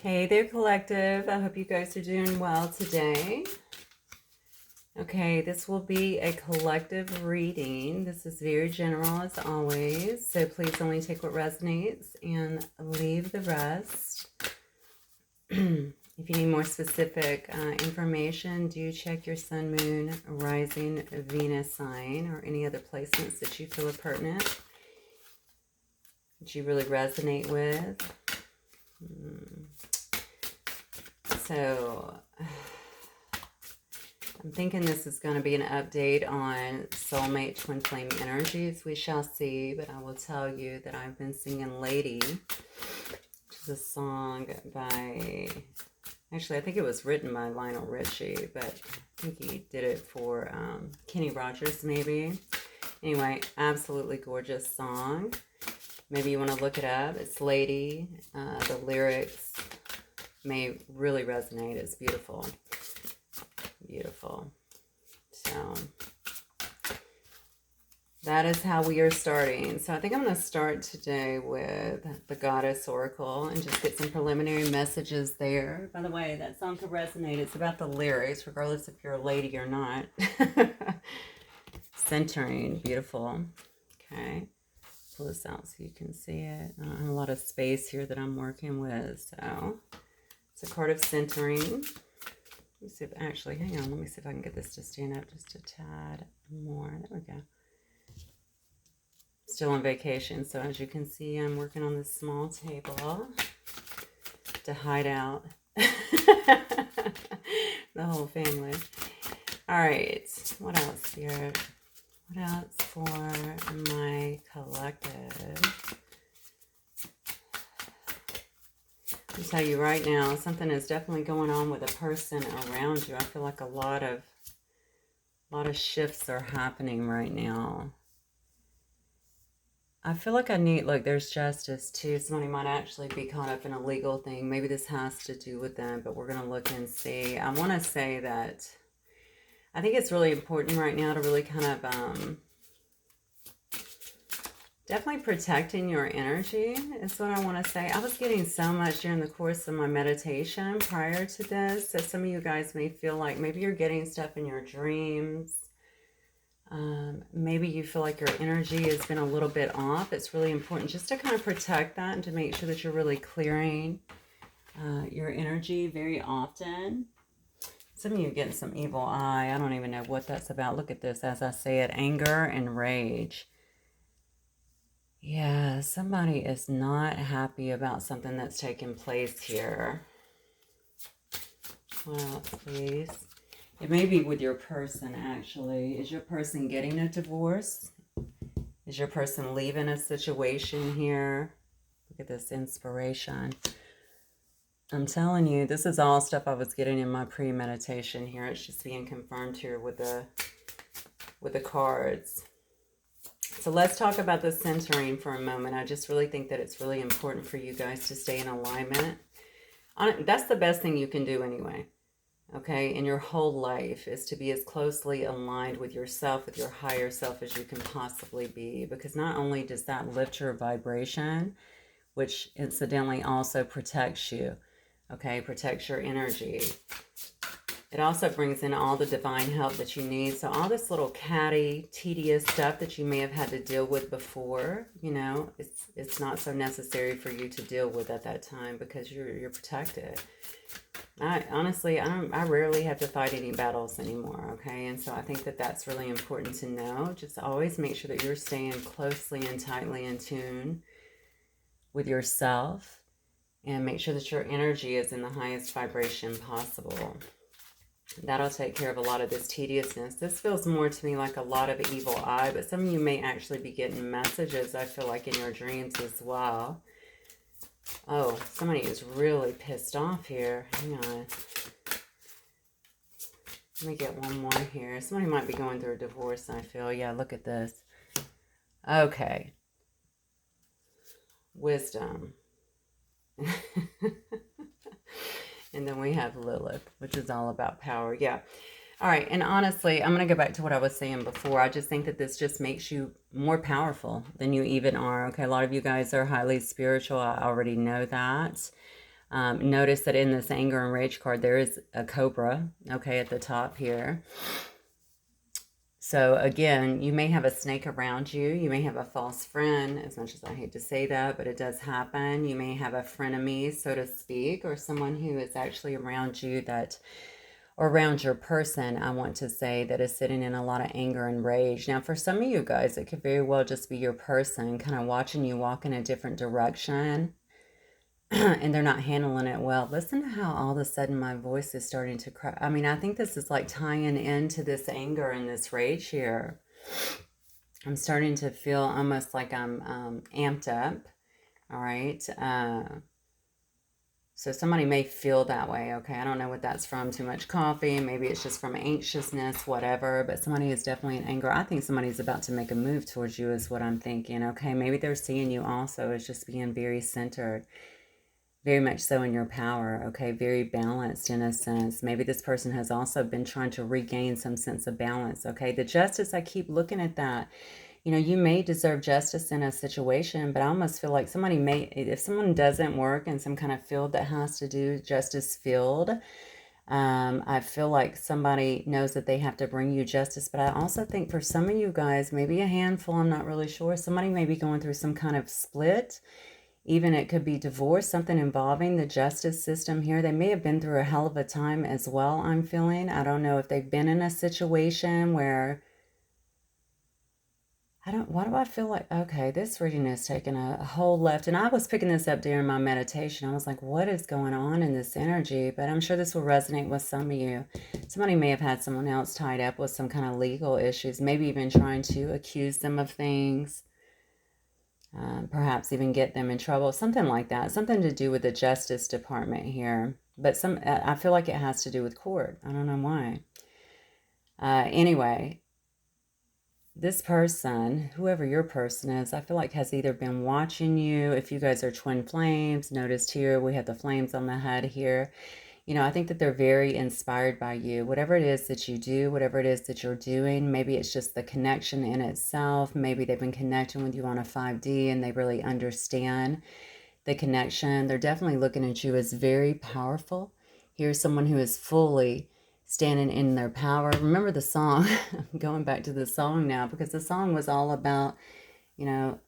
Hey there, collective. I hope you guys are doing well today. Okay, this will be a collective reading. This is very general as always, so please only take what resonates and leave the rest. If you need more specific information, do check your sun, moon, rising, Venus sign, or any other placements that you feel are pertinent, that you really resonate with. So I'm thinking this is going to be an update on soulmate twin flame energies. We shall see, but I will tell you that I've been singing Lady, which is a song by, actually I think it was written by Lionel Richie, but I think he did it for Kenny Rogers maybe. Anyway, absolutely gorgeous song. Maybe you want to look it up. It's Lady. The lyrics may really resonate. It's beautiful. Beautiful. So that is how we are starting. So I think I'm going to start today with the Goddess Oracle and just get some preliminary messages there. By the way, that song could resonate. It's about the lyrics, regardless if you're a lady or not. Centering. Beautiful. Okay. Pull this out so you can see it. I have a lot of space here that I'm working with. So it's a card of centering. Let me see if, actually, hang on. Let me see if I can get this to stand up just a tad more. There we go. Still on vacation, so as you can see, I'm working on this small table to hide out the whole family. All right. What else, Spirit? What else for my collective? I'll tell you right now, something is definitely going on with a person around you. I feel like a lot of shifts are happening right now. I feel like I need, look, there's justice too. Somebody might actually be caught up in a legal thing. Maybe this has to do with them, but we're going to look and see. I want to say that I think it's really important right now to really kind of definitely protecting your energy is what I want to say. I was getting so much during the course of my meditation prior to this that some of you guys may feel like maybe you're getting stuff in your dreams. Maybe you feel like your energy has been a little bit off. It's really important just to kind of protect that and to make sure that you're really clearing your energy very often. Some of you are getting some evil eye. I don't even know what that's about. Look at this. As I say it, anger and rage. Yeah, somebody is not happy about something that's taking place here. What else, please? It may be with your person, actually. Is your person getting a divorce? Is your person leaving a situation here? Look at this inspiration. I'm telling you, this is all stuff I was getting in my pre-meditation here. It's just being confirmed here with the cards. So let's talk about the centering for a moment. I just really think that it's really important for you guys to stay in alignment. That's the best thing you can do anyway. Okay, in your whole life is to be as closely aligned with yourself, with your higher self as you can possibly be. Because not only does that lift your vibration, which incidentally also protects you. Okay, protects your energy. It also brings in all the divine help that you need. So all this little catty, tedious stuff that you may have had to deal with before, you know, it's not so necessary for you to deal with at that time because you're protected. I rarely have to fight any battles anymore, okay? And so I think that that's really important to know. Just always make sure that you're staying closely and tightly in tune with yourself. And make sure that your energy is in the highest vibration possible. That'll take care of a lot of this tediousness. This feels more to me like a lot of evil eye, but some of you may actually be getting messages, I feel like, in your dreams as well. Oh, somebody is really pissed off here. Hang on. Let me get one more here. Somebody might be going through a divorce, I feel. Yeah, look at this. Okay. Wisdom. And then we have Lilith, which is all about power. Yeah. All right. And honestly, I'm going to go back to what I was saying before. I just think that this just makes you more powerful than you even are. Okay. A lot of you guys are highly spiritual. I already know that. Notice that in this anger and rage card, there is a cobra, okay, at the top here. So again, you may have a snake around you. You may have a false friend, as much as I hate to say that, but it does happen. You may have a frenemy, so to speak, or someone who is actually around you that, or around your person, I want to say, that is sitting in a lot of anger and rage. Now, for some of you guys, it could very well just be your person kind of watching you walk in a different direction. And they're not handling it well. Listen to how all of a sudden my voice is starting to cry. I mean, I think this is like tying into this anger and this rage here. I'm starting to feel almost like I'm amped up. All right. So somebody may feel that way. Okay. I don't know what that's from. Too much coffee. Maybe it's just from anxiousness, whatever. But somebody is definitely in anger. I think somebody's about to make a move towards you is what I'm thinking. Okay. Maybe they're seeing you also as just being very centered. Very much so in your power, okay? Very balanced in a sense. Maybe this person has also been trying to regain some sense of balance, okay? The justice, I keep looking at that. You know, you may deserve justice in a situation, but I almost feel like somebody may, if someone doesn't work in some kind of field that has to do justice field, I feel like somebody knows that they have to bring you justice. But I also think for some of you guys, maybe a handful, I'm not really sure, somebody may be going through some kind of split. Even it could be divorce, something involving the justice system here. They may have been through a hell of a time as well, I'm feeling. I don't know if they've been in a situation where, why do I feel like, okay, this reading is taking a whole left. And I was picking this up during my meditation. I was like, what is going on in this energy? But I'm sure this will resonate with some of you. Somebody may have had someone else tied up with some kind of legal issues, maybe even trying to accuse them of things. Perhaps even get them in trouble, something like that, something to do with the Justice Department here. But I feel like it has to do with court. I don't know why. Anyway, this person, whoever your person is, I feel like has either been watching you. If you guys are twin flames, noticed here we have the flames on the head here. You know, I think that they're very inspired by you. Whatever it is that you do, whatever it is that you're doing, maybe it's just the connection in itself. Maybe they've been connecting with you on a 5D and they really understand the connection. They're definitely looking at you as very powerful. Here's someone who is fully standing in their power. Remember the song? I'm going back to the song now because the song was all about, you know,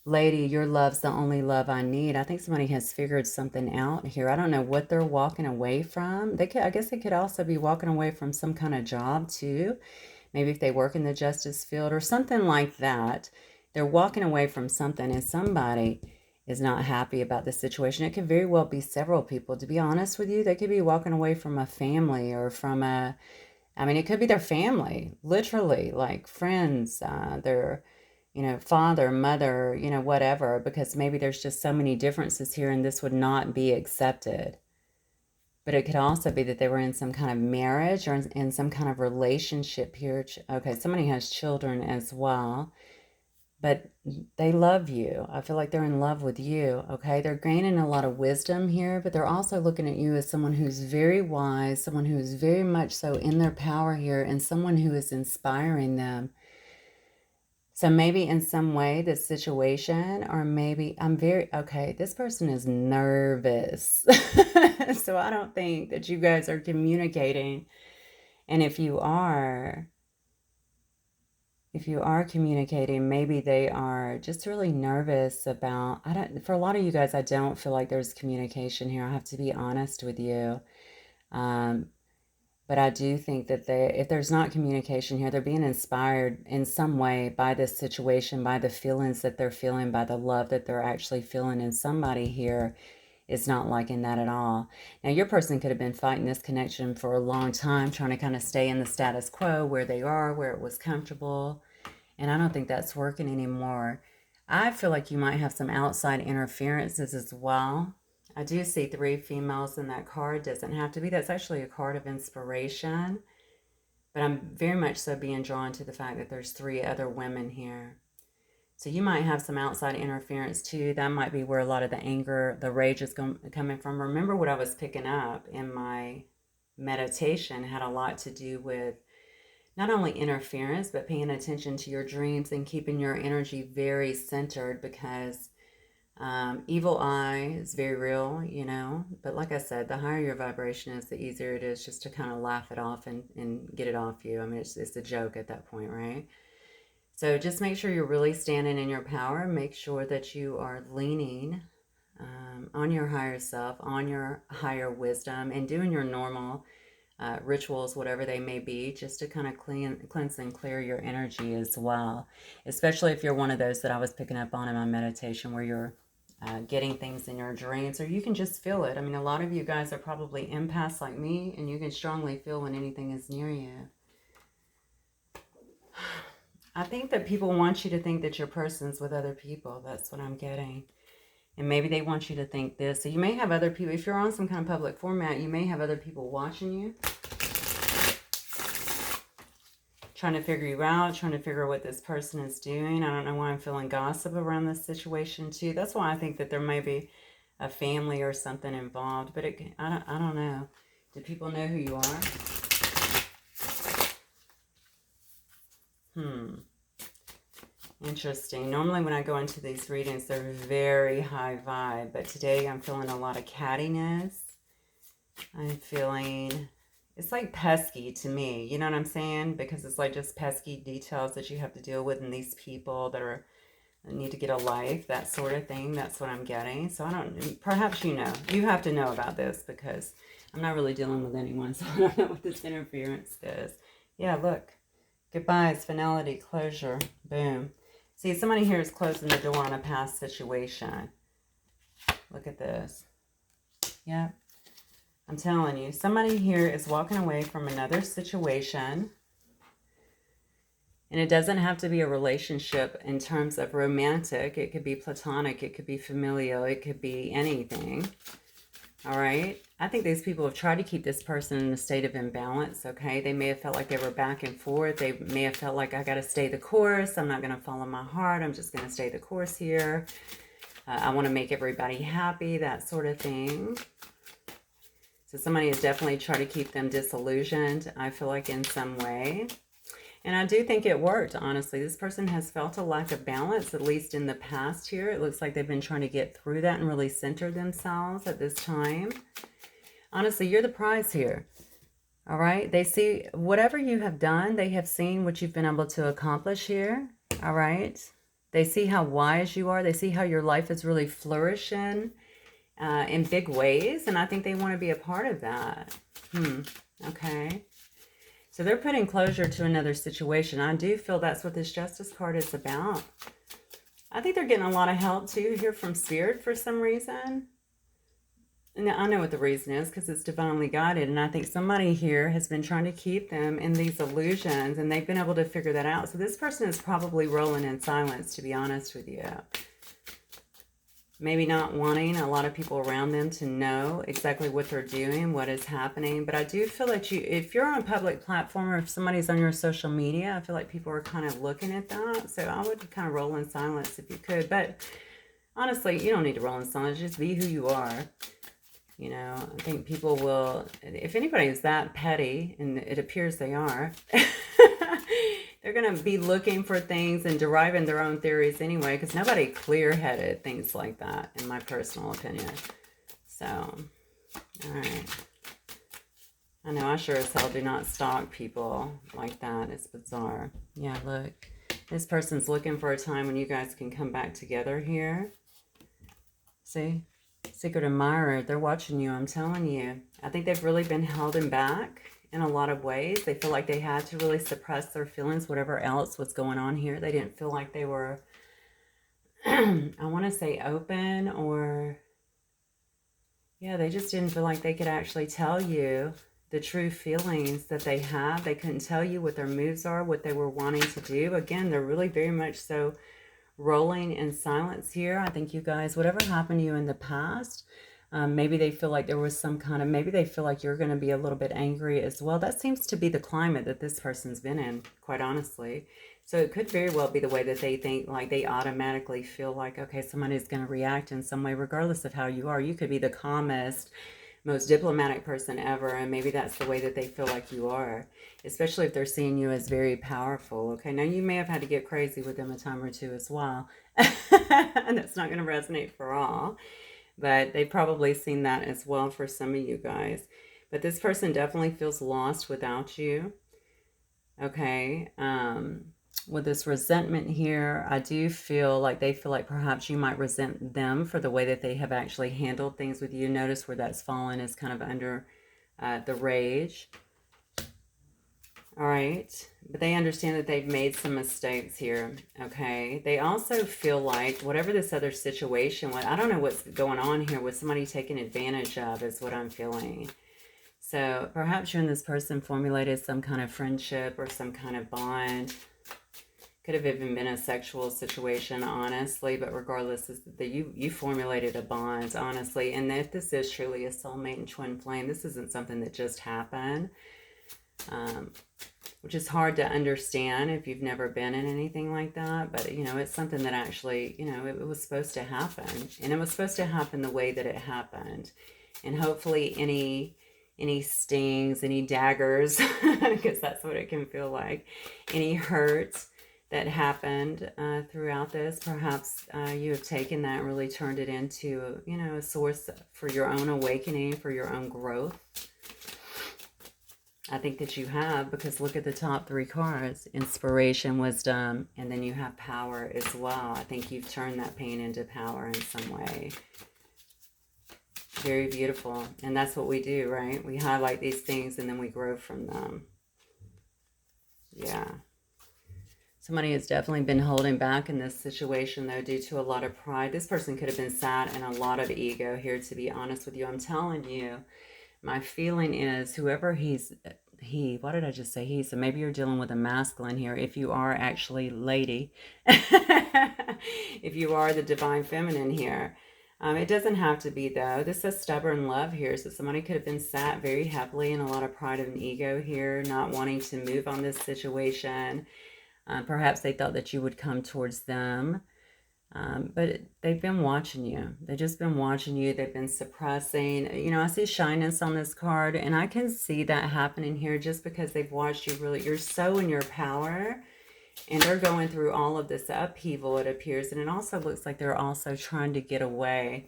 lady, your love's the only love I need. I think somebody has figured something out here. I don't know what they're walking away from. I guess they could also be walking away from some kind of job too. Maybe if they work in the justice field or something like that. They're walking away from something and somebody is not happy about the situation. It could very well be several people. To be honest with you, they could be walking away from a family or from it could be their family, literally, like friends, their father, mother, whatever, because maybe there's just so many differences here and this would not be accepted. But it could also be that they were in some kind of marriage or in some kind of relationship here. Okay, somebody has children as well, but they love you. I feel like they're in love with you, okay? They're gaining a lot of wisdom here, but they're also looking at you as someone who's very wise, someone who is very much so in their power here, and someone who is inspiring them. So maybe in some way this situation, or maybe this person is nervous. So I don't think that you guys are communicating. And if you are communicating, maybe they are just really nervous about, for a lot of you guys, I don't feel like there's communication here. I have to be honest with you. But I do think that if there's not communication here, they're being inspired in some way by this situation, by the feelings that they're feeling, by the love that they're actually feeling. And somebody here is not liking that at all. Now, your person could have been fighting this connection for a long time, trying to kind of stay in the status quo where they are, where it was comfortable. And I don't think that's working anymore. I feel like you might have some outside interferences as well. I do see 3 females in that card. Doesn't have to be. That's actually a card of inspiration. But I'm very much so being drawn to the fact that there's 3 other women here. So you might have some outside interference too. That might be where a lot of the anger, the rage is coming from. Remember what I was picking up in my meditation had a lot to do with not only interference, but paying attention to your dreams and keeping your energy very centered, because Evil eye is very real, you know. But like I said, the higher your vibration is, the easier it is just to kind of laugh it off and get it off you. I mean, it's a joke at that point, right? So just make sure you're really standing in your power. Make sure that you are leaning on your higher self, on your higher wisdom, and doing your normal rituals, whatever they may be, just to kind of cleanse and clear your energy as well. Especially if you're one of those that I was picking up on in my meditation, where you're getting things in your dreams, or you can just feel it. I mean, a lot of you guys are probably empaths like me, and you can strongly feel when anything is near you. I think that people want you to think that your person's with other people. That's what I'm getting. And maybe they want you to think this. So you may have other people, if you're on some kind of public format, you may have other people watching you, trying to figure you out, trying to figure out what this person is doing. I don't know why I'm feeling gossip around this situation too. That's why I think that there may be a family or something involved. But I don't know. Do people know who you are? Interesting. Normally when I go into these readings, they're very high vibe. But today I'm feeling a lot of cattiness. I'm feeling, it's like pesky to me. You know what I'm saying? Because it's like just pesky details that you have to deal with, and these people that need to get a life, that sort of thing. That's what I'm getting. So I don't, perhaps you know. You have to know about this, because I'm not really dealing with anyone. So I don't know what this interference is. Yeah, look. Goodbyes, finality, closure. Boom. See, somebody here is closing the door on a past situation. Look at this. Yeah. I'm telling you, somebody here is walking away from another situation. And it doesn't have to be a relationship in terms of romantic. It could be platonic. It could be familial. It could be anything. All right. I think these people have tried to keep this person in a state of imbalance, okay? They may have felt like they were back and forth. They may have felt like, I got to stay the course. I'm not going to follow my heart. I'm just going to stay the course here. I want to make everybody happy, that sort of thing. So somebody has definitely tried to keep them disillusioned, I feel like, in some way. And I do think it worked, honestly. This person has felt a lack of balance, at least in the past here. It looks like they've been trying to get through that and really center themselves at this time. Honestly, you're the prize here. All right. They see whatever you have done. They have seen what you've been able to accomplish here. All right. They see how wise you are. They see how your life is really flourishing in big ways. And I think they want to be a part of that. Okay. So they're putting closure to another situation. I do feel that's what this Justice card is about. I think they're getting a lot of help too here from Spirit for some reason. And I know what the reason is, because it's divinely guided. And I think somebody here has been trying to keep them in these illusions, and they've been able to figure that out. So this person is probably rolling in silence, to be honest with you. Maybe not wanting a lot of people around them to know exactly what they're doing, what is happening. But I do feel that if you're on a public platform, or if somebody's on your social media, I feel like people are kind of looking at that. So I would kind of roll in silence if you could. But honestly, you don't need to roll in silence. Just be who you are. You know, I think people will, if anybody is that petty, and it appears they are, they're going to be looking for things and deriving their own theories anyway, because nobody clear-headed thinks like that, in my personal opinion. So, all right. I know I sure as hell do not stalk people like that. It's bizarre. Yeah, look. This person's looking for a time when you guys can come back together here. See? Secret admirer, they're watching you, I'm telling you. I think they've really been held back in a lot of ways. They feel like they had to really suppress their feelings, whatever else was going on here. They didn't feel like they were, I want to say open, or, yeah, they just didn't feel like they could actually tell you the true feelings that they have. They couldn't tell you what their moves are, what they were wanting to do. Again, they're really very much so rolling in silence here. I think you guys, whatever happened to you in the past, maybe they feel like there was some kind of, maybe they feel like you're going to be a little bit angry as well. That seems to be the climate that this person's been in, quite honestly. So it could very well be the way that they think, like they automatically feel like, okay, somebody's going to react in some way, regardless of how you are. You could be the calmest, most diplomatic person ever, and maybe that's the way that they feel like you are, especially if they're seeing you as very powerful. Okay, now you may have had to get crazy with them a time or two as well, and that's not going to resonate for all, but they've probably seen that as well for some of you guys. But this person definitely feels lost without you. Okay, with this resentment here, I do feel like they feel like perhaps you might resent them for the way that they have actually handled things with you. Notice where that's fallen is kind of under the rage. All right, but they understand that they've made some mistakes here. Okay, they also feel like whatever this other situation was, I don't know what's going on here with somebody taking advantage of, is what I'm feeling. So perhaps you and this person formulated some kind of friendship or some kind of bond. Could have even been a sexual situation, honestly, but regardless, is that you formulated a bond, honestly. And if this is truly a soulmate and twin flame, this isn't something that just happened, which is hard to understand if you've never been in anything like that. But, you know, it's something that actually, you know, it was supposed to happen. And it was supposed to happen the way that it happened. And hopefully any stings, any daggers, because that's what it can feel like, any hurt that happened throughout this, perhaps you have taken that and really turned it into, you know, a source for your own awakening, for your own growth. I think that you have, because look at the top three cards: inspiration, wisdom, and then you have power as well. I think you've turned that pain into power in some way. Very beautiful. And that's what we do, right? We highlight these things and then we grow from them. Yeah. Somebody has definitely been holding back in this situation, though, due to a lot of pride. This person could have been sat in a lot of ego here, to be honest with you. I'm telling you, my feeling is whoever what did I just say? So maybe you're dealing with a masculine here. If you are actually lady, if you are the divine feminine here, it doesn't have to be, though. This says stubborn love here. So somebody could have been sat very heavily in a lot of pride and ego here, not wanting to move on this situation. Perhaps they thought that you would come towards them. But they've been watching you. They've just been watching you. They've been suppressing. You know, I see shyness on this card, and I can see that happening here just because they've watched you really. You're so in your power, and they're going through all of this upheaval, it appears. And it also looks like they're also trying to get away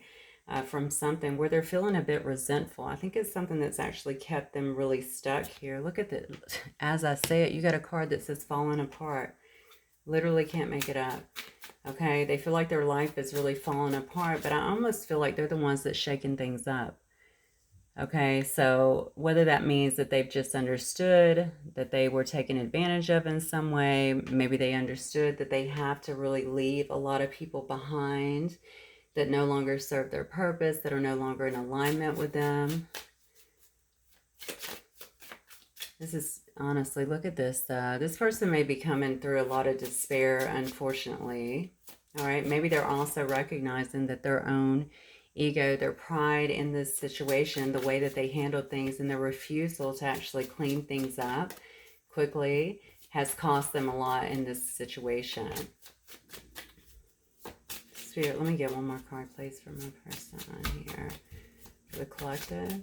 from something where they're feeling a bit resentful. I think it's something that's actually kept them really stuck here. Look at the, as I say it, you got a card that says falling apart. Literally can't make it up. Okay, they feel like their life is really falling apart, but I almost feel like they're the ones that's shaking things up. Okay, so whether that means that they've just understood that they were taken advantage of in some way, maybe they understood that they have to really leave a lot of people behind that no longer serve their purpose, that are no longer in alignment with them. This is, honestly, look at this. This person may be coming through a lot of despair, unfortunately. All right, maybe they're also recognizing that their own ego, their pride in this situation, the way that they handled things, and their refusal to actually clean things up quickly has cost them a lot in this situation. Spirit, let me get one more card, please, for my person here. For the collective.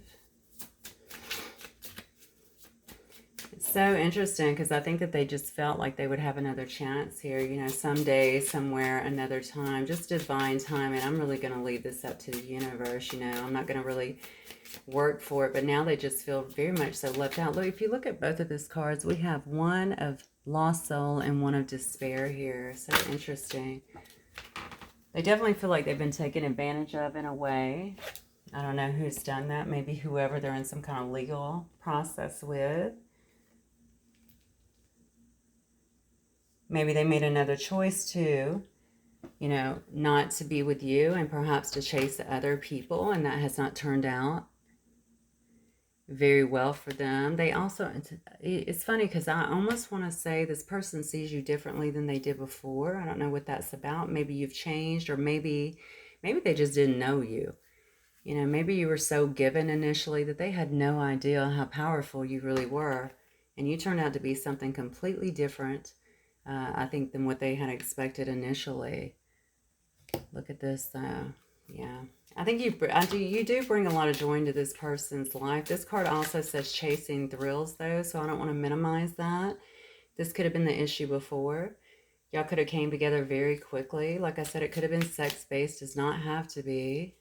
So interesting, because I think that they just felt like they would have another chance here, you know, someday, somewhere, another time, just divine time. And I'm really going to leave this up to the universe, you know. I'm not going to really work for it, but now they just feel very much so left out. Look, if you look at both of these cards, we have one of lost soul and one of despair here. So interesting. They definitely feel like they've been taken advantage of in a way. I don't know who's done that. Maybe whoever they're in some kind of legal process with. Maybe they made another choice too, you know, not to be with you and perhaps to chase other people, and that has not turned out very well for them. They also, it's funny because I almost want to say this person sees you differently than they did before. I don't know what that's about. Maybe you've changed, or maybe they just didn't know you. You know, maybe you were so given initially that they had no idea how powerful you really were, and you turned out to be something completely different. I think, than what they had expected initially. Look at this, though. Yeah. I think you do bring a lot of joy into this person's life. This card also says chasing thrills, though, so I don't want to minimize that. This could have been the issue before. Y'all could have came together very quickly. Like I said, it could have been sex-based. Does not have to be.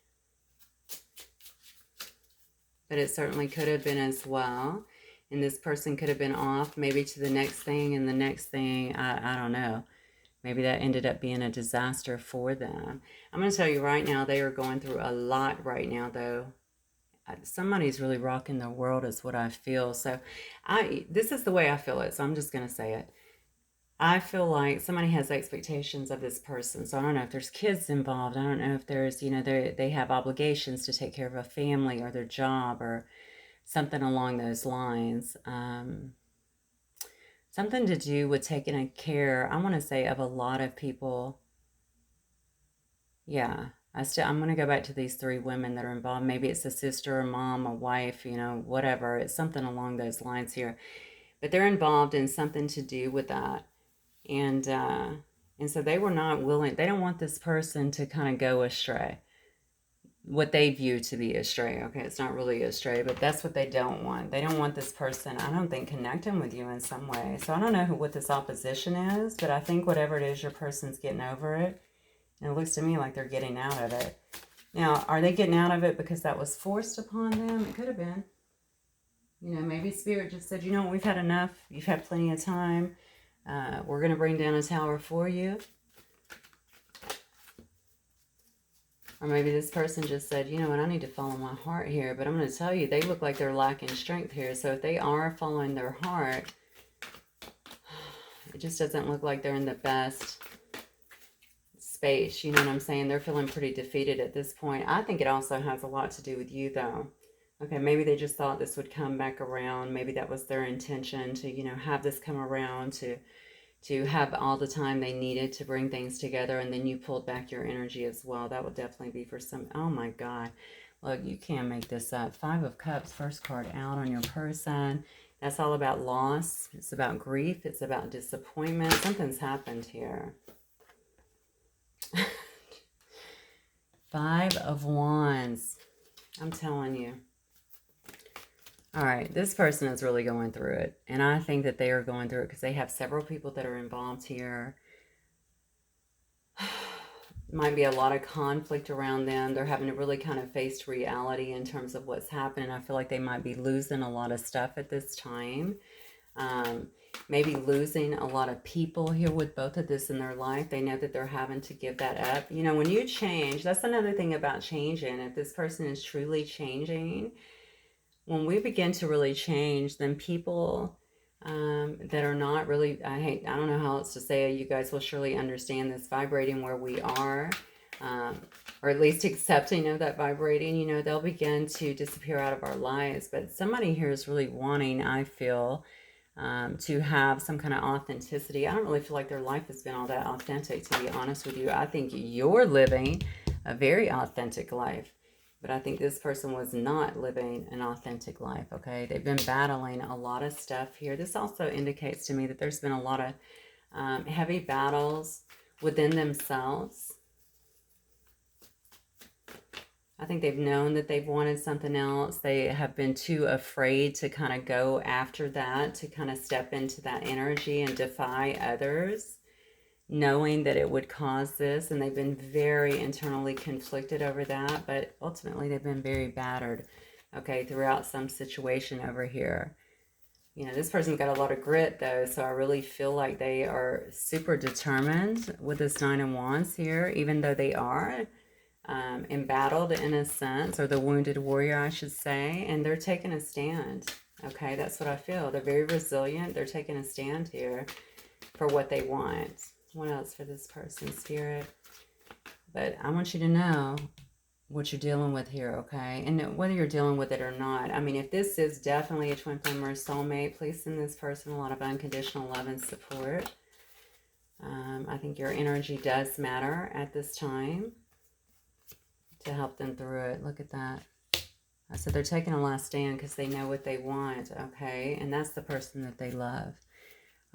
But it certainly could have been as well. And this person could have been off maybe to the next thing, and the next thing, I don't know. Maybe that ended up being a disaster for them. I'm going to tell you right now, they are going through a lot right now, though. Somebody's really rocking their world is what I feel. So this is the way I feel it, so I'm just going to say it. I feel like somebody has expectations of this person. So I don't know if there's kids involved. I don't know if there's, they have obligations to take care of a family or their job or something along those lines. Something to do with taking care, I want to say, of a lot of people. Yeah, I'm going to go back to these three women that are involved. Maybe it's a sister, a mom, a wife, whatever. It's something along those lines here. But they're involved in something to do with that. And so they were not willing, they don't want this person to kind of go astray. What they view to be astray. Okay, it's not really astray, but that's what they don't want. They don't want this person, I don't think, connecting with you in some way. So I don't know what this opposition is, but I think whatever it is, your person's getting over it. And it looks to me like they're getting out of it. Now, are they getting out of it because that was forced upon them? It could have been. Maybe Spirit just said, we've had enough. You've had plenty of time. We're going to bring down a tower for you. Or maybe this person just said, you know what, I need to follow my heart here. But I'm going to tell you, they look like they're lacking strength here. So if they are following their heart, it just doesn't look like they're in the best space. You know what I'm saying? They're feeling pretty defeated at this point. I think it also has a lot to do with you, though. Okay, maybe they just thought this would come back around. Maybe that was their intention to, have this come around, to have all the time they needed to bring things together, and then you pulled back your energy as well. That would definitely be for some. Oh my God. Look, you can't make this up. 5 of Cups, first card out on your person. That's all about loss. It's about grief. It's about disappointment. Something's happened here. 5 of Wands. I'm telling you. All right, this person is really going through it. And I think that they are going through it because they have several people that are involved here. Might be a lot of conflict around them. They're having to really kind of face reality in terms of what's happening. I feel like they might be losing a lot of stuff at this time. Maybe losing a lot of people here with both of this in their life. They know that they're having to give that up. When you change, that's another thing about changing. If this person is truly changing, when we begin to really change, then people that are not really, I don't know how else to say it, you guys will surely understand this, vibrating where we are, or at least accepting of that vibrating, they'll begin to disappear out of our lives. But somebody here is really wanting, I feel, to have some kind of authenticity. I don't really feel like their life has been all that authentic, to be honest with you. I think you're living a very authentic life. But I think this person was not living an authentic life, okay? They've been battling a lot of stuff here. This also indicates to me that there's been a lot of heavy battles within themselves. I think they've known that they've wanted something else. They have been too afraid to kind of go after that, to kind of step into that energy and defy others, knowing that it would cause this, and they've been very internally conflicted over that, but ultimately they've been very battered, okay, throughout some situation over here. This person's got a lot of grit, though, so I really feel like they are super determined with this 9 of Wands here, even though they are embattled in a sense, or the wounded warrior, I should say, and they're taking a stand, okay? That's what I feel. They're very resilient. They're taking a stand here for what they want. What else for this person, Spirit? But I want you to know what you're dealing with here, okay? And whether you're dealing with it or not. I mean, if this is definitely a twin flame or a soulmate, please send this person a lot of unconditional love and support. I think your energy does matter at this time to help them through it. Look at that. I said they're taking a last stand because they know what they want, okay? And that's the person that they love.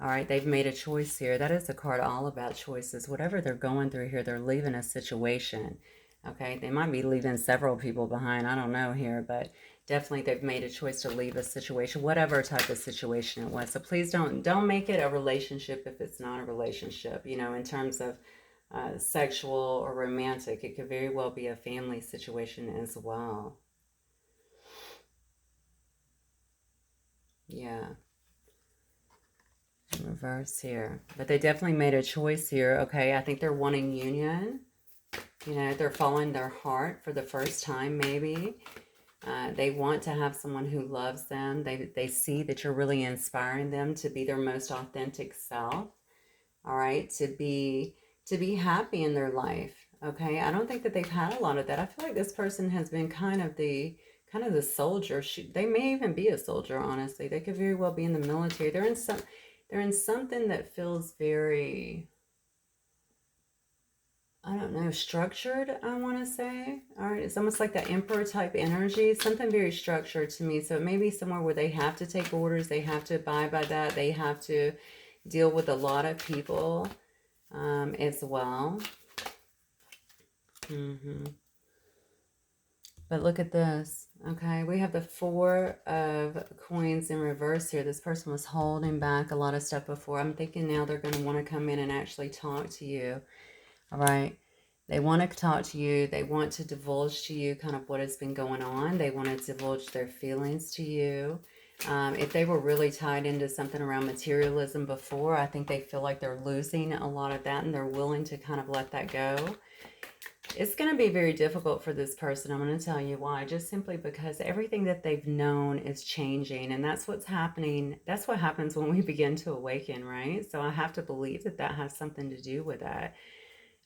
All right, they've made a choice here. That is a card all about choices. Whatever they're going through here, they're leaving a situation. Okay, they might be leaving several people behind. I don't know here, but definitely they've made a choice to leave a situation, whatever type of situation it was. So please don't make it a relationship if it's not a relationship. You know, in terms of sexual or romantic, it could very well be a family situation as well. Yeah, reverse here, but they definitely made a choice here. Okay, I think they're wanting union. You know, they're following their heart for the first time, maybe. They want to have someone who loves them. They see that you're really inspiring them to be their most authentic self. All right, to be happy in their life. Okay, I don't think that they've had a lot of that. I feel like this person has been kind of the soldier. They may even be a soldier. Honestly, they could very well be in the military. They're in something that feels very, I don't know, structured, I want to say. All right, it's almost like that emperor type energy, something very structured to me. So it may be somewhere where they have to take orders, they have to abide by that, they have to deal with a lot of people as well. But look at this. Okay, we have the Four of Coins in reverse here. This person was holding back a lot of stuff before. I'm thinking now they're going to want to come in and actually talk to you. All right. They want to talk to you. They want to divulge to you kind of what has been going on. They want to divulge their feelings to you. If they were really tied into something around materialism before, I think they feel like they're losing a lot of that and they're willing to kind of let that go. It's going to be very difficult for this person. I'm going to tell you why. Just simply because everything that they've known is changing. And that's what's happening. That's what happens when we begin to awaken, right? So I have to believe that that has something to do with that.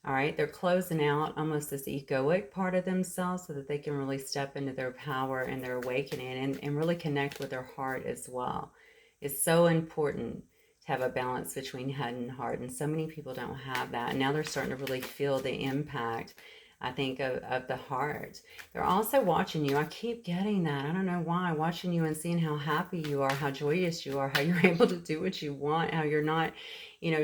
All right, they're closing out almost this egoic part of themselves so that they can really step into their power and their awakening and really connect with their heart as well. It's so important to have a balance between head and heart, and so many people don't have that. And now they're starting to really feel the impact, I think, of the heart. They're also watching you. I keep getting that. I don't know why. Watching you and seeing how happy you are, how joyous you are, how you're able to do what you want, how you're not,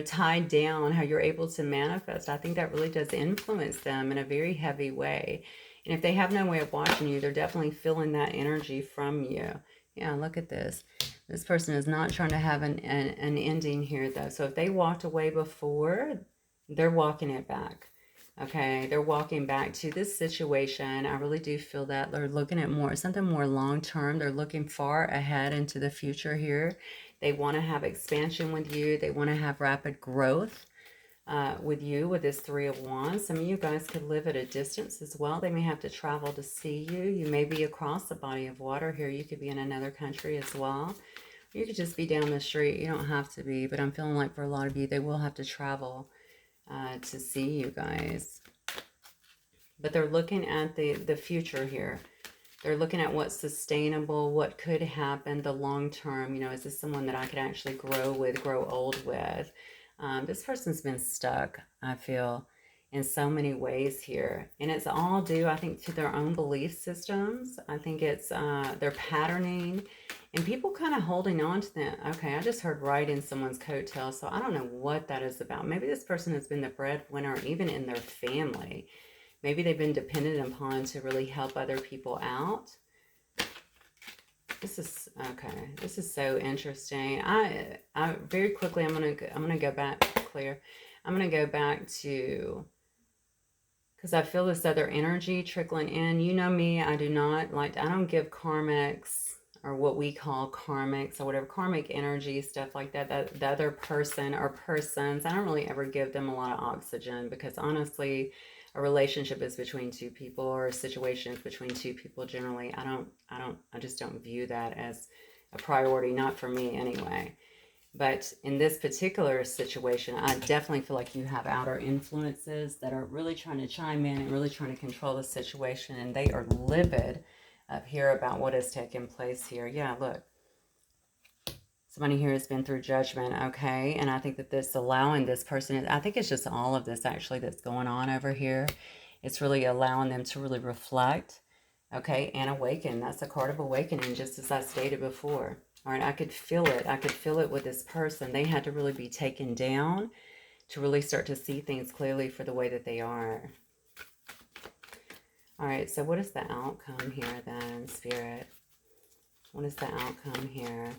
tied down, how you're able to manifest. I think that really does influence them in a very heavy way. And if they have no way of watching you, they're definitely feeling that energy from you. Yeah, look at this. This person is not trying to have an ending here, though. So if they walked away before, they're walking it back. Okay, they're walking back to this situation. I really do feel that they're looking at something more long term. They're looking far ahead into the future here. They want to have expansion with you. They want to have rapid growth with you with this Three of Wands. Some of you guys could live at a distance as well. They may have to travel to see you. You may be across the body of water here. You could be in another country as well. You could just be down the street. You don't have to be, but I'm feeling like for a lot of you, they will have to travel to see you guys. But they're looking at the future here. They're looking at what's sustainable, what could happen, the long term. Is this someone that I could actually grow with, grow old with? This person's been stuck, I feel, in so many ways here. And it's all due, I think, to their own belief systems. I think it's their patterning and people kind of holding on to them. Okay, I just heard right in someone's coattail, so I don't know what that is about. Maybe this person has been the breadwinner even in their family. Maybe they've been dependent upon to really help other people out. This is okay. This is so interesting. I very quickly I'm gonna go back, clear. I'm gonna go back to, because I feel this other energy trickling in. You know me, I don't give karmics or what we call karmics or whatever, karmic energy, stuff like that, the other person or persons. I don't really ever give them a lot of oxygen because honestly, a relationship is between two people or a situation is between two people generally. I just don't view that as a priority, not for me anyway. But in this particular situation, I definitely feel like you have outer influences that are really trying to chime in and really trying to control the situation. And they are livid up here about what has taken place here. Yeah, look. Somebody here has been through judgment, okay? And I think that this allowing this person, I think it's just all of this actually that's going on over here. It's really allowing them to really reflect, okay, and awaken. That's a card of awakening, just as I stated before. All right, I could feel it. I could feel it with this person. They had to really be taken down to really start to see things clearly for the way that they are. All right, so what is the outcome here then, Spirit? What is the outcome here?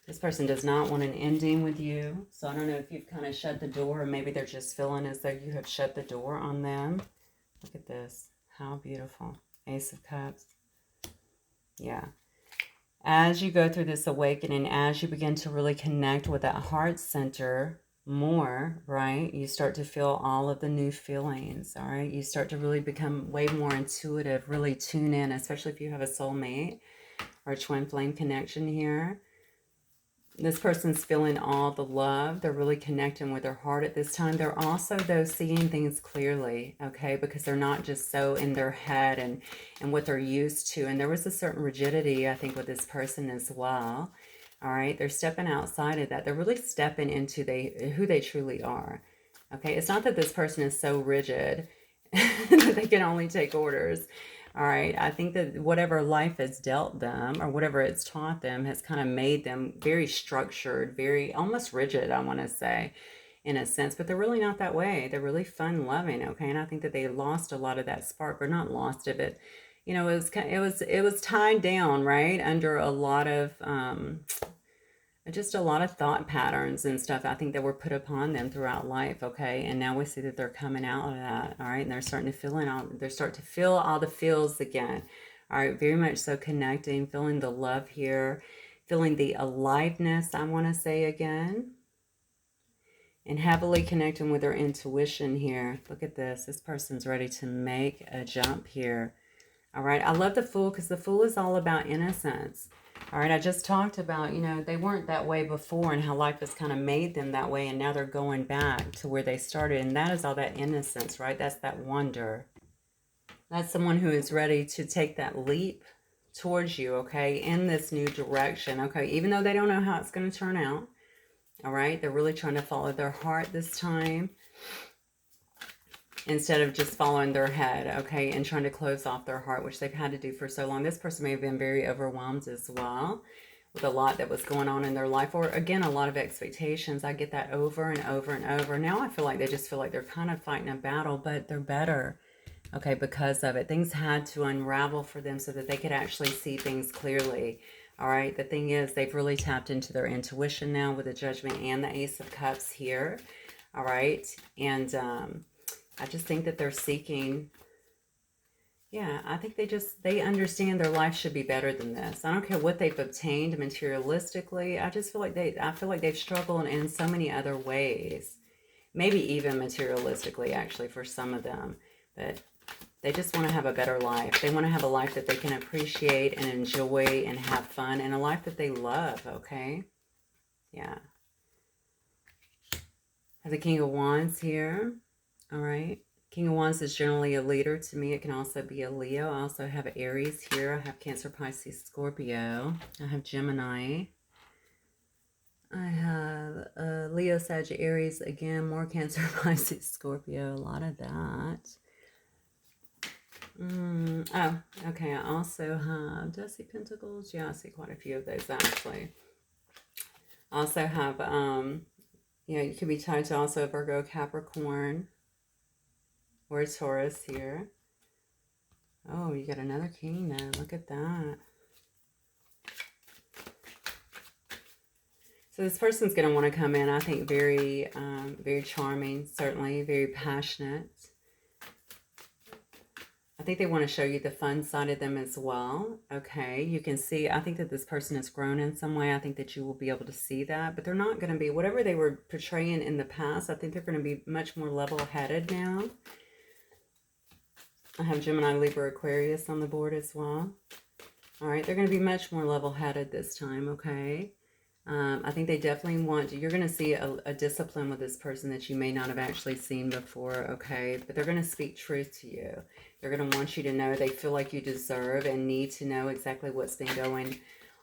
This person does not want an ending with you. So I don't know if you've kind of shut the door, or maybe they're just feeling as though you have shut the door on them. Look at this. How beautiful. Ace of Cups. Yeah. As you go through this awakening, as you begin to really connect with that heart center more, right? You start to feel all of the new feelings, all right? You start to really become way more intuitive, really tune in, especially if you have a soulmate or a twin flame connection here. This person's feeling all the love. They're really connecting with their heart at this time. They're also, though, seeing things clearly, okay? Because they're not just so in their head and what they're used to. And there was a certain rigidity, I think, with this person as well. All right? They're stepping outside of that. They're really stepping into who they truly are. Okay? It's not that this person is so rigid that they can only take orders. All right, I think that whatever life has dealt them or whatever it's taught them has kind of made them very structured, very almost rigid, I want to say, in a sense, but they're really not that way. They're really fun loving, okay? And I think that they lost a lot of that spark, or not lost it, but you know, it was tied down, right, under a lot of just a lot of thought patterns and stuff, I think, that were put upon them throughout life, okay? And now we see that they're coming out of that, all right? And they're starting to feel all the feels again, all right? Very much so connecting, feeling the love here, feeling the aliveness, I want to say again, and heavily connecting with their intuition here. Look at this. This person's ready to make a jump here, all right? I love the Fool because the Fool is all about innocence. All right, I just talked about, you know, they weren't that way before and how life has kind of made them that way. And now they're going back to where they started. And that is all that innocence, right? That's that wonder. That's someone who is ready to take that leap towards you, okay, in this new direction, okay? Even though they don't know how it's going to turn out, all right? They're really trying to follow their heart this time, instead of just following their head, okay, and trying to close off their heart, which they've had to do for so long. This person may have been very overwhelmed as well with a lot that was going on in their life, or again, a lot of expectations. I get that over and over and over. Now I feel like they just feel like they're kind of fighting a battle, but they're better, okay, because of it. Things had to unravel for them so that they could actually see things clearly. All right, the thing is, they've really tapped into their intuition now with the Judgment and the Ace of Cups here. All right, and I just think that they're seeking, yeah, I think they understand their life should be better than this. I don't care what they've obtained materialistically. I just feel like I feel like they've struggled in so many other ways. Maybe even materialistically, actually, for some of them. But they just want to have a better life. They want to have a life that they can appreciate and enjoy and have fun, and a life that they love, okay? Yeah. Have the King of Wands here. All right. King of Wands is generally a leader to me. It can also be a Leo. I also have Aries here. I have Cancer, Pisces, Scorpio. I have Gemini. I have Leo, Sag, Aries. Again, more Cancer, Pisces, Scorpio. A lot of that. Oh, okay. I also have, do I see Pentacles? Yeah, I see quite a few of those, actually. I also have, yeah, you could be tied to also Virgo, Capricorn, or Taurus here. Oh, you got another king now. Look at that. So this person's going to want to come in, I think, very, very charming, certainly, very passionate. I think they want to show you the fun side of them as well. Okay, you can see, I think that this person has grown in some way. I think that you will be able to see that, but they're not going to be, whatever they were portraying in the past, I think they're going to be much more level-headed now. I have Gemini, Libra, Aquarius on the board as well. All right, they're going to be much more level-headed this time, okay? I think they definitely want to, you're going to see a discipline with this person that you may not have actually seen before, okay? But they're going to speak truth to you. They're going to want you to know they feel like you deserve and need to know exactly what's been going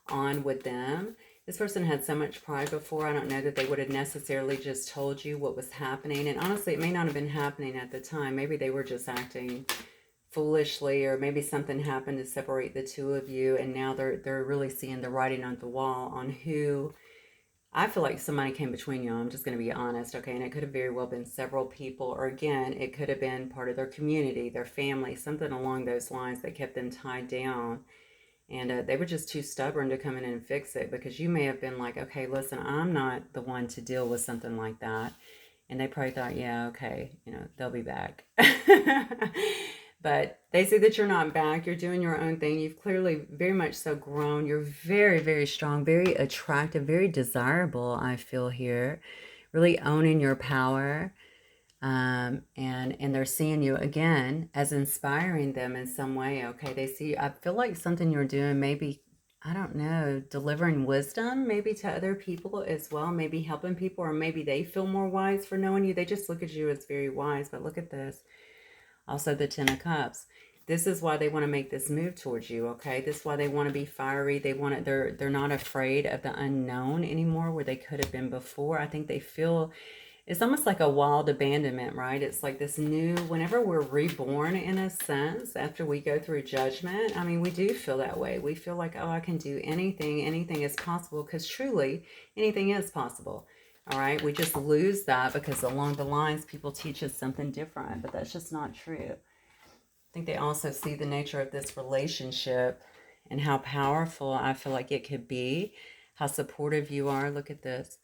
on with them. This person had so much pride before, I don't know that they would have necessarily just told you what was happening. And honestly, it may not have been happening at the time. Maybe they were just acting foolishly, or maybe something happened to separate the two of you, and now they're really seeing the writing on the wall on who I feel like somebody came between you. I'm just going to be honest, okay? And it could have very well been several people, or again, it could have been part of their community, their family, something along those lines that kept them tied down. And they were just too stubborn to come in and fix it, because you may have been like, okay, listen, I'm not the one to deal with something like that. And they probably thought, yeah, okay, they'll be back. But they see that you're not back. You're doing your own thing. You've clearly very much so grown. You're very, very strong, very attractive, very desirable, I feel here. Really owning your power. And they're seeing you again as inspiring them in some way. Okay, they see, I feel like something you're doing, maybe, I don't know, delivering wisdom maybe to other people as well, maybe helping people, or maybe they feel more wise for knowing you. They just look at you as very wise. But look at this, also the Ten of Cups. This is why they want to make this move towards you. Okay, this is why they want to be fiery. They want it. They're not afraid of the unknown anymore, where they could have been before. I think they feel, it's almost like a wild abandonment, right? It's like this new, whenever we're reborn in a sense, after we go through judgment, I mean, we do feel that way. We feel like, oh, I can do anything. Anything is possible, because truly anything is possible. All right. We just lose that because along the lines, people teach us something different, but that's just not true. I think they also see the nature of this relationship and how powerful I feel like it could be, how supportive you are. Look at this.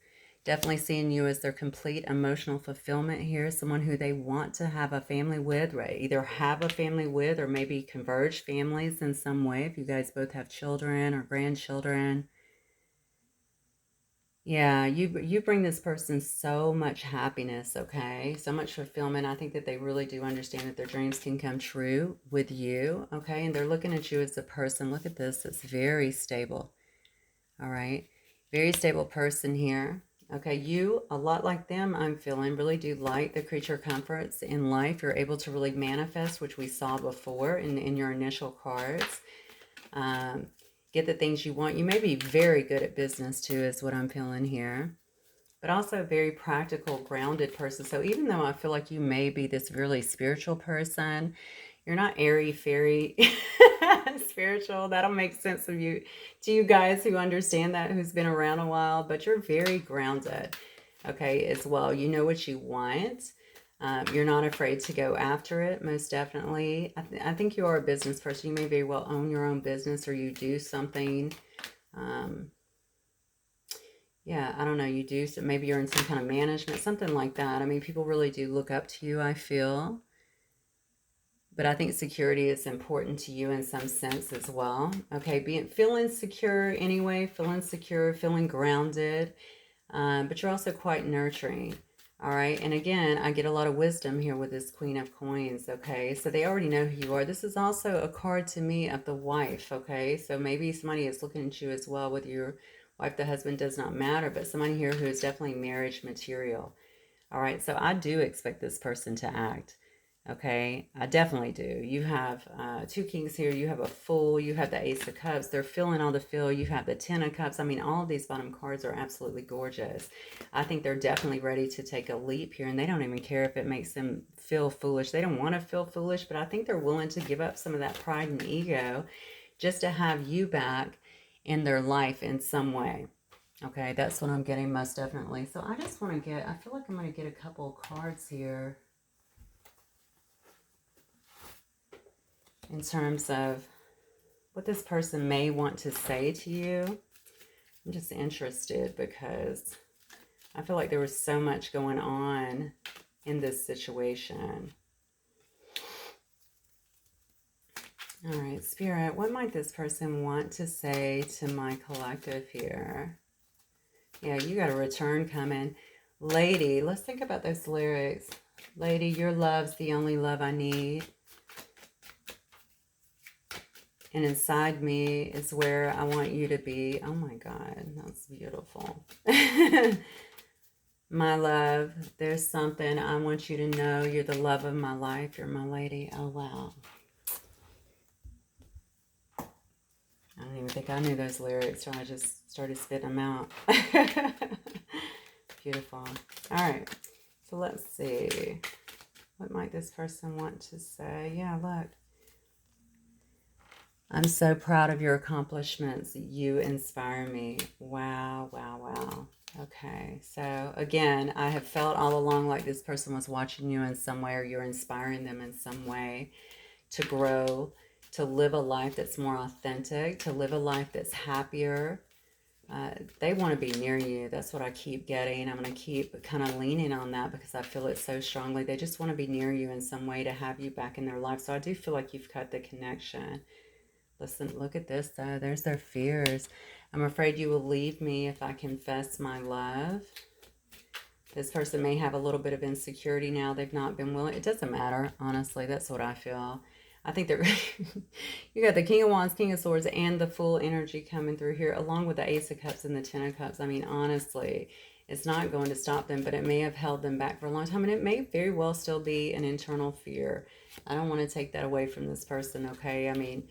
Definitely seeing you as their complete emotional fulfillment here, someone who they want to have a family with, right? Either have a family with, or maybe converge families in some way, if you guys both have children or grandchildren. Yeah, you bring this person so much happiness, okay? So much fulfillment. I think that they really do understand that their dreams can come true with you, okay? And they're looking at you as a person. Look at this. It's very stable, all right? Very stable person here. Okay, you, a lot like them, I'm feeling, really do like the creature comforts in life. You're able to really manifest, which we saw before in your initial cards. Get the things you want. You may be very good at business too, is what I'm feeling here. But also a very practical, grounded person. So even though I feel like you may be this really spiritual person, you're not airy fairy spiritual. That'll make sense of you to you guys who understand that, who's been around a while. But you're very grounded, okay, as well. You know what you want. You're not afraid to go after it, most definitely. I think you are a business person. You may very well own your own business, or you do something. Yeah, I don't know. You do, so maybe you're in some kind of management, something like that. I mean, people really do look up to you, I feel. But I think security is important to you in some sense as well. Okay, feeling secure anyway, feeling secure, feeling grounded. But you're also quite nurturing. All right. And again, I get a lot of wisdom here with this Queen of Coins. Okay. So they already know who you are. This is also a card to me of the wife. Okay. So maybe somebody is looking at you as well, with your wife, the husband, does not matter, but someone here who is definitely marriage material. All right. So I do expect this person to act. Okay, I definitely do. You have two kings here. You have a fool. You have the Ace of Cups. They're filling all the fill. You have the Ten of Cups. I mean, all of these bottom cards are absolutely gorgeous. I think they're definitely ready to take a leap here, and they don't even care if it makes them feel foolish. They don't want to feel foolish, but I think they're willing to give up some of that pride and ego just to have you back in their life in some way. Okay, that's what I'm getting most definitely. So I just want to I feel like I'm going to get a couple cards here in terms of what this person may want to say to you. I'm just interested because I feel like there was so much going on in this situation. All right, Spirit, what might this person want to say to my collective here? Yeah, you got a return coming. Lady, let's think about those lyrics. Lady, your love's the only love I need. And inside me is where I want you to be. Oh my God, that's beautiful. My love, there's something I want you to know. You're the love of my life. You're my lady. Oh, wow. I don't even think I knew those lyrics, so I just started spitting them out. Beautiful. All right, so let's see. What might this person want to say? Yeah, look. I'm so proud of your accomplishments. You inspire me. Wow, wow, wow. Okay, so again, I have felt all along like this person was watching you in some way, or you're inspiring them in some way to grow, to live a life that's more authentic, to live a life that's happier. They want to be near you. That's what I keep getting. I'm going to keep kind of leaning on that because I feel it so strongly. They just want to be near you in some way, to have you back in their life. So I do feel like you've cut the connection. Listen, look at this though. There's their fears. I'm afraid you will leave me if I confess my love. This person may have a little bit of insecurity now. They've not been willing. It doesn't matter, honestly. That's what I feel. I think they're you got the King of Wands, King of Swords, and the full energy coming through here, along with the Ace of Cups and the Ten of Cups. I mean, honestly, it's not going to stop them, but it may have held them back for a long time, and it may very well still be an internal fear. I don't want to take that away from this person, okay? I mean,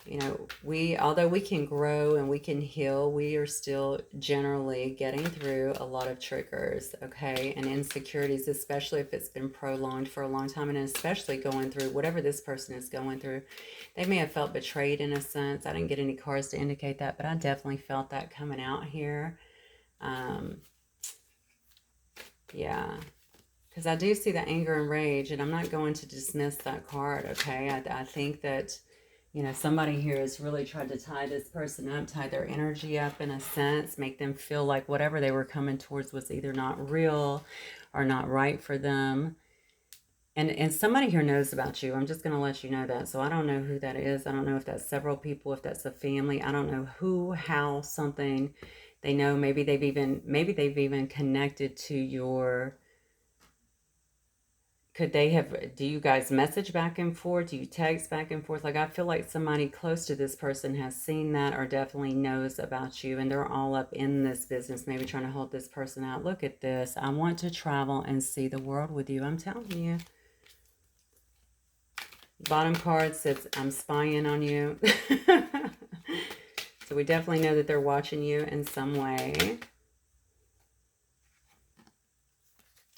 you know, although we can grow and we can heal, we are still generally getting through a lot of triggers, okay? And insecurities, especially if it's been prolonged for a long time, and especially going through whatever this person is going through. They may have felt betrayed in a sense. I didn't get any cards to indicate that, but I definitely felt that coming out here. Yeah. Because I do see the anger and rage, and I'm not going to dismiss that card, okay? I think that, you know, somebody here has really tried to tie this person up, tie their energy up in a sense, make them feel like whatever they were coming towards was either not real or not right for them. And somebody here knows about you. I'm just going to let you know that. So I don't know who that is. I don't know if that's several people, if that's a family. I don't know who, how, something. They know. Maybe they've even connected to your... Could they have, do you guys message back and forth? Do you text back and forth? Like, I feel like somebody close to this person has seen that or definitely knows about you, and they're all up in this business, maybe trying to hold this person out. Look at this. I want to travel and see the world with you. I'm telling you. Bottom card says, I'm spying on you. So we definitely know that they're watching you in some way.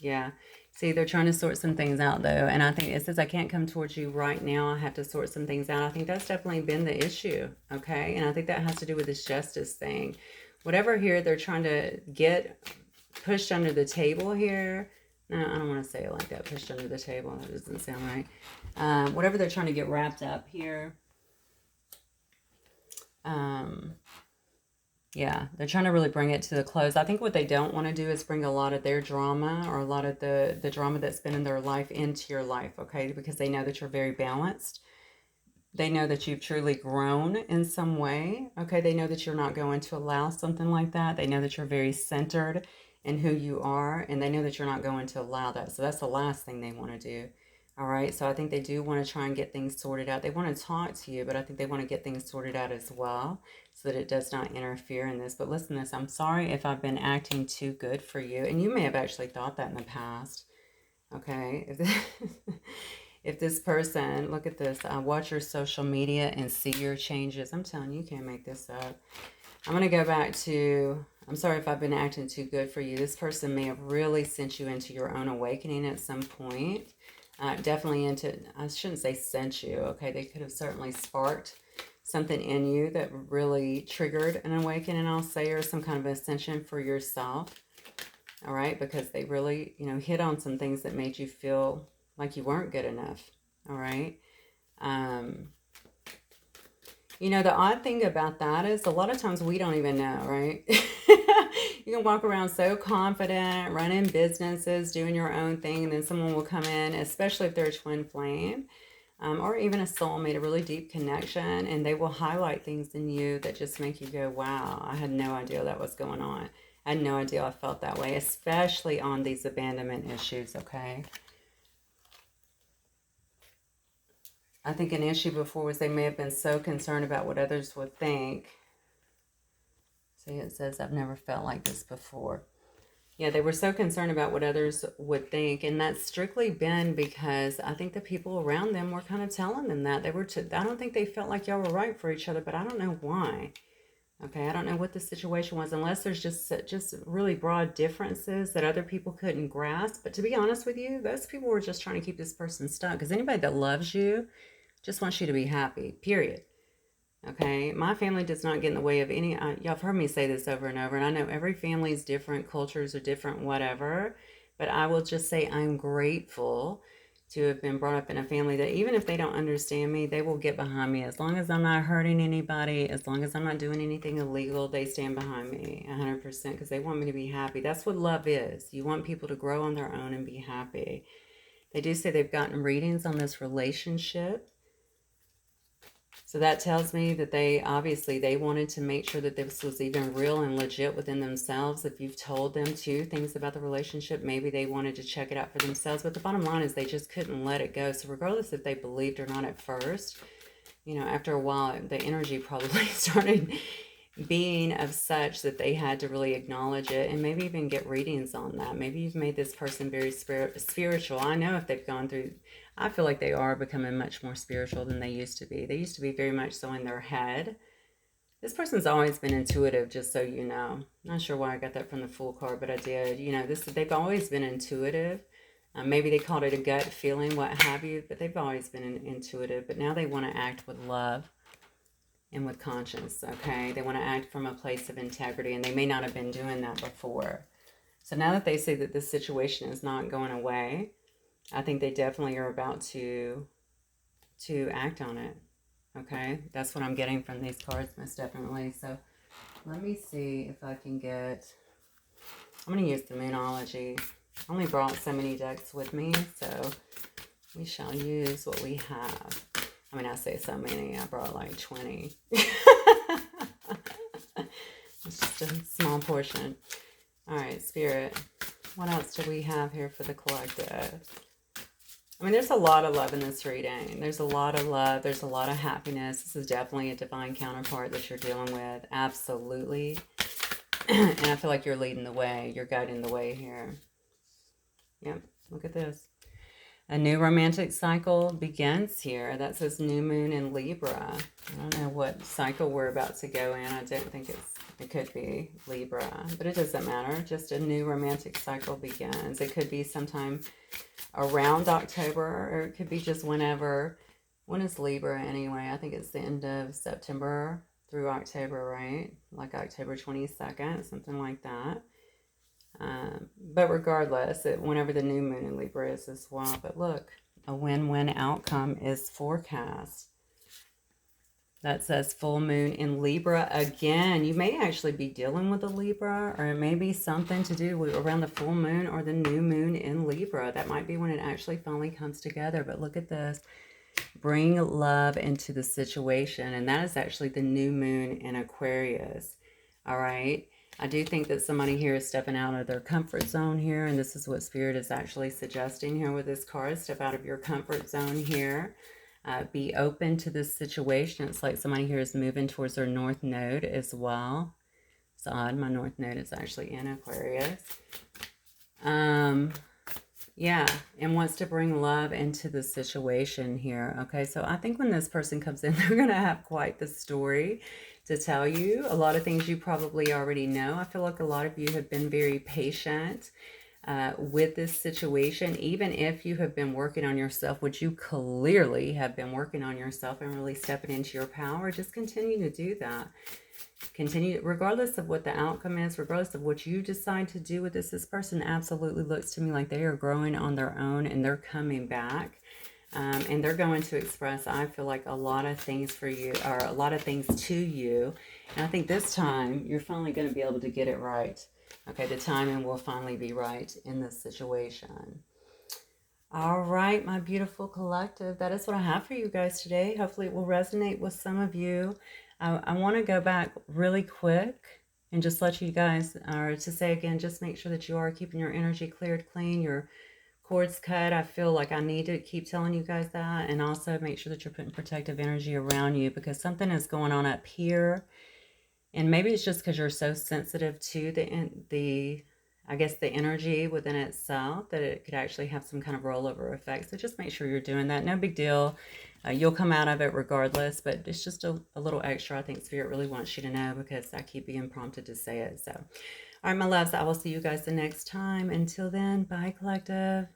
Yeah. See, they're trying to sort some things out, though. And I think it says, I can't come towards you right now. I have to sort some things out. I think that's definitely been the issue, okay? And I think that has to do with this justice thing. Whatever here they're trying to get pushed under the table here. No, I don't want to say it like that, pushed under the table. That doesn't sound right. Whatever they're trying to get wrapped up here. Yeah, they're trying to really bring it to the close. I think what they don't want to do is bring a lot of their drama, or a lot of the drama that's been in their life, into your life, okay? Because they know that you're very balanced. They know that you've truly grown in some way, okay? They know that you're not going to allow something like that. They know that you're very centered in who you are, and they know that you're not going to allow that. So that's the last thing they want to do. All right, so I think they do want to try and get things sorted out. They want to talk to you, but I think they want to get things sorted out as well, so that it does not interfere in this. But listen to this. I'm sorry if I've been acting too good for you. And you may have actually thought that in the past. Okay. If this person, look at this, watch your social media and see your changes. I'm telling you, you can't make this up. I'm going to go back to, I'm sorry if I've been acting too good for you. This person may have really sent you into your own awakening at some point. Definitely into, I shouldn't say sent you, okay? They could have certainly sparked something in you that really triggered an awakening, I'll say, or some kind of ascension for yourself, all right? Because they really, you know, hit on some things that made you feel like you weren't good enough, all right? You know, the odd thing about that is a lot of times we don't even know, right? You can walk around so confident, running businesses, doing your own thing, and then someone will come in, especially if they're a twin flame, or even a soulmate, a really deep connection, and they will highlight things in you that just make you go, wow, I had no idea that was going on. I had no idea I felt that way, especially on these abandonment issues, okay? I think an issue before was they may have been so concerned about what others would think. See, it says, I've never felt like this before. Yeah, they were so concerned about what others would think. And that's strictly been because I think the people around them were kind of telling them that. I don't think they felt like y'all were right for each other, but I don't know why. Okay, I don't know what the situation was, unless there's just really broad differences that other people couldn't grasp. But to be honest with you, those people were just trying to keep this person stuck. Because anybody that loves you just wants you to be happy, period. Okay, my family does not get in the way of any. Y'all have heard me say this over and over, and I know every family is different, cultures are different, whatever. But I will just say I'm grateful to have been brought up in a family that even if they don't understand me, they will get behind me. As long as I'm not hurting anybody, as long as I'm not doing anything illegal, they stand behind me 100% because they want me to be happy. That's what love is. You want people to grow on their own and be happy. They do say they've gotten readings on this relationship. So that tells me that they wanted to make sure that this was even real and legit within themselves. If you've told them too things about the relationship, maybe they wanted to check it out for themselves. But the bottom line is they just couldn't let it go. So regardless if they believed or not at first, after a while, the energy probably started being of such that they had to really acknowledge it and maybe even get readings on that. Maybe you've made this person very spiritual. I know if they've gone through, I feel like they are becoming much more spiritual than they used to be. They used to be very much so in their head. This person's always been intuitive, just so you know. Not sure why I got that from the Fool card, but I did. They've always been intuitive. Maybe they called it a gut feeling, what have you, but they've always been intuitive. But now they want to act with love and with conscience, okay? They want to act from a place of integrity, and they may not have been doing that before. So now that they say that this situation is not going away, I think they definitely are about to act on it, okay? That's what I'm getting from these cards, most definitely. So let me see if I can get... I'm going to use the Moonology. I only brought so many decks with me, so we shall use what we have. I mean, I say so many. I brought like 20. It's just a small portion. All right, Spirit. What else do we have here for the collective? I mean, there's a lot of love in this reading. There's a lot of love. There's a lot of happiness. This is definitely a divine counterpart that you're dealing with. Absolutely. And I feel like you're leading the way. You're guiding the way here. Yep. Look at this. A new romantic cycle begins here. That says new moon in Libra. I don't know what cycle we're about to go in. I don't think it could be Libra, but it doesn't matter. Just a new romantic cycle begins. It could be sometime around October, or it could be just whenever. When is Libra anyway? I think it's the end of September through October, right? Like October 22nd, something like that. But regardless, whenever the new moon in Libra is as well. But look, a win-win outcome is forecast. That says full moon in Libra again. You may actually be dealing with a Libra, or it may be something to do with around the full moon or the new moon in Libra. That might be when it actually finally comes together. But look at this. Bring love into the situation. And that is actually the new moon in Aquarius. All right. I do think that somebody here is stepping out of their comfort zone here, and this is what Spirit is actually suggesting here with this card. Step out of your comfort zone here. Be open to this situation. It's like somebody here is moving towards their North Node as well. It's odd. My North Node is actually in Aquarius. Yeah, and wants to bring love into the situation here. Okay, so I think when this person comes in, they're going to have quite the story to tell you. A lot of things you probably already know. I feel like a lot of you have been very patient with this situation, even if you have been working on yourself, which you clearly have been working on yourself and really stepping into your power. Just continue to do that. Continue, regardless of what the outcome is, regardless of what you decide to do with this person absolutely looks to me like they are growing on their own, and they're coming back. And they're going to express, I feel like, a lot of things for you, or a lot of things to you. And I think this time, you're finally going to be able to get it right. Okay, the timing will finally be right in this situation. All right, my beautiful collective, that is what I have for you guys today. Hopefully it will resonate with some of you. I want to go back really quick and just let you guys, or to say again, just make sure that you are keeping your energy cleared, clean, your cords cut. I feel like I need to keep telling you guys that. And also make sure that you're putting protective energy around you, because something is going on up here. And maybe it's just because you're so sensitive to the I guess the energy within itself, that it could actually have some kind of rollover effect. So just make sure you're doing that. No big deal. You'll come out of it regardless, but it's just a little extra. I think Spirit really wants you to know, because I keep being prompted to say it. So, all right, my loves, I will see you guys the next time. Until then, bye, collective.